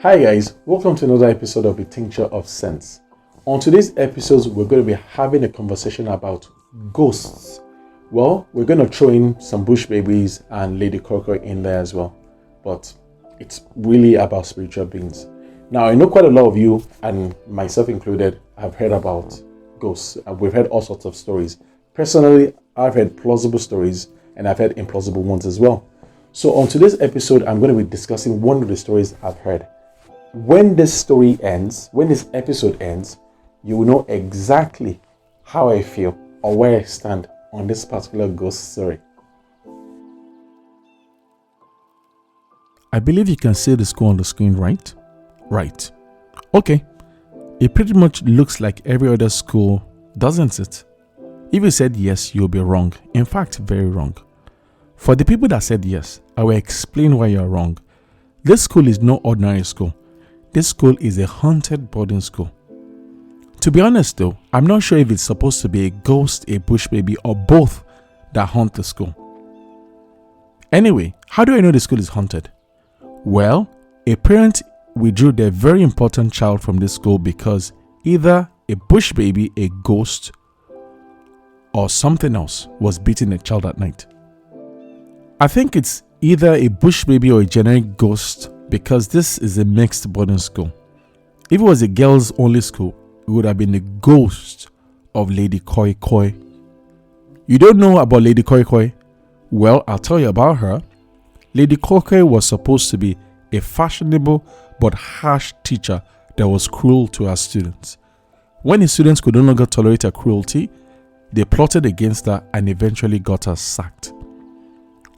Hi guys, welcome to another episode of the Tincture of Sense. On today's episode, we're going to be having a conversation about ghosts. Well, we're going to throw in some bush babies and Lady Coco in there as well, but it's really about spiritual beings. Now, I know quite a lot of you, and myself included, have heard about ghosts. We've heard all sorts of stories. Personally, I've heard plausible stories and I've heard implausible ones as well. So on today's episode, I'm going to be discussing one of the stories I've heard. When this story ends, when this episode ends, you will know exactly how I feel or where I stand on this particular ghost story. I believe you can see the school on the screen, right? Right. Okay. It pretty much looks like every other school, doesn't it? If you said yes, you'll be wrong. In fact, very wrong. For the people that said yes, I will explain why you're wrong. This school is no ordinary school. This school is a haunted boarding school. To be honest though, I'm not sure if it's supposed to be a ghost, a bush baby, or both that haunt the school. Anyway, how do I know the school is haunted? Well, a parent withdrew their very important child from this school because either a bush baby, a ghost, or something else was beating the child at night. I think it's either a bush baby or a generic ghost because this is a mixed boarding school. If it was a girls only school, it would have been the ghost of Lady Koi Koi. You don't know about Lady Koi Koi? Well, I'll tell you about her. Lady Koi Koi was supposed to be a fashionable but harsh teacher that was cruel to her students. When the students could no longer tolerate her cruelty, they plotted against her and eventually got her sacked.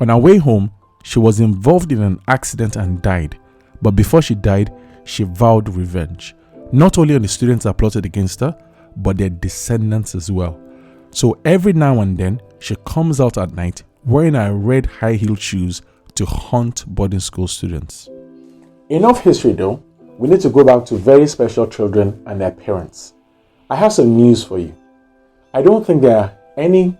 On her way home, she was involved in an accident and died. But before she died, she vowed revenge. Not only on the students that plotted against her, but their descendants as well. So every now and then, she comes out at night wearing her red high-heeled shoes to haunt boarding school students. Enough history though. We need to go back to very special children and their parents. I have some news for you. I don't think there are any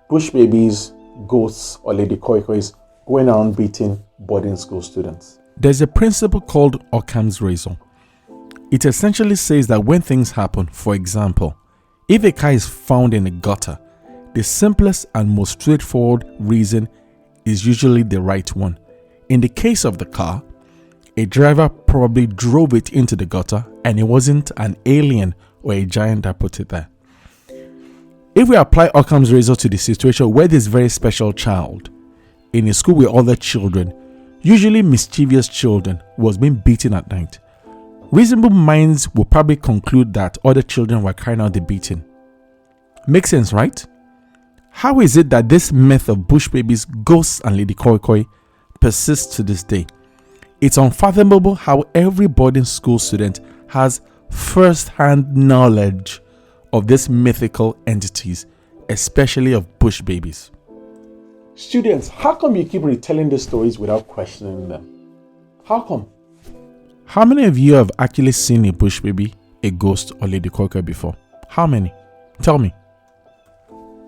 bush babies, ghosts, or Lady Koi Kois going around beating boarding school students. There's a principle called Occam's razor. It essentially says that when things happen, for example, if a car is found in a gutter, the simplest and most straightforward reason is usually the right one. In the case of the car, a driver probably drove it into the gutter and it wasn't an alien or a giant that put it there. If we apply Occam's razor to the situation where this very special child in a school with other children, usually mischievous children, was being beaten at night, reasonable minds will probably conclude that other children were carrying out the beating. Makes sense, right? How is it that this myth of bush babies, ghosts, and Lady Koi Koi persists to this day? It's unfathomable how every boarding school student has first-hand knowledge of these mythical entities, especially of bush babies. Students, how come you keep retelling these stories without questioning them? How come? How many of you have actually seen a bush baby, a ghost, or Lady Koi Koi before? How many? Tell me.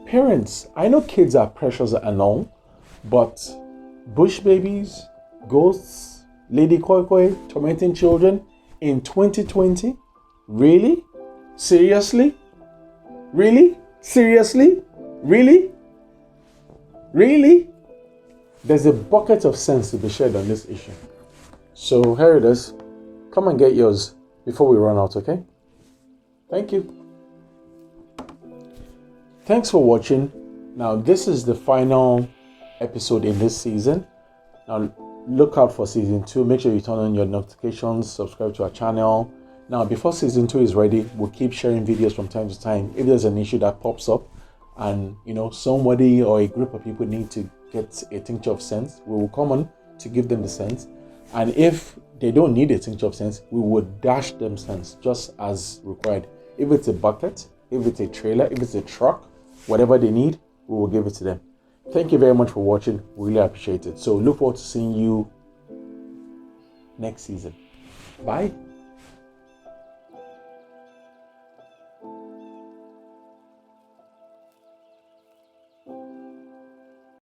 Parents, I know kids are precious and all, but bush babies, ghosts, Lady Koi Koi tormenting children in 2020? Really? Seriously? Really? Seriously? Really? Really? There's a bucket of sense to be shared on this issue. So here it is. Come and get yours before we run out, okay? Thank you. Thanks for watching. Now, this is the final episode in this season. Now, look out for season 2. Make sure you turn on your notifications, subscribe to our channel. Now, before season 2 is ready, we'll keep sharing videos from time to time. If there's an issue that pops up and, somebody or a group of people need to get a tincture of sense, we will come on to give them the sense. And if they don't need a tincture of sense, we would dash them sense just as required. If it's a bucket, if it's a trailer, if it's a truck, whatever they need, we will give it to them. Thank you very much for watching. We really appreciate it. So look forward to seeing you next season. Bye.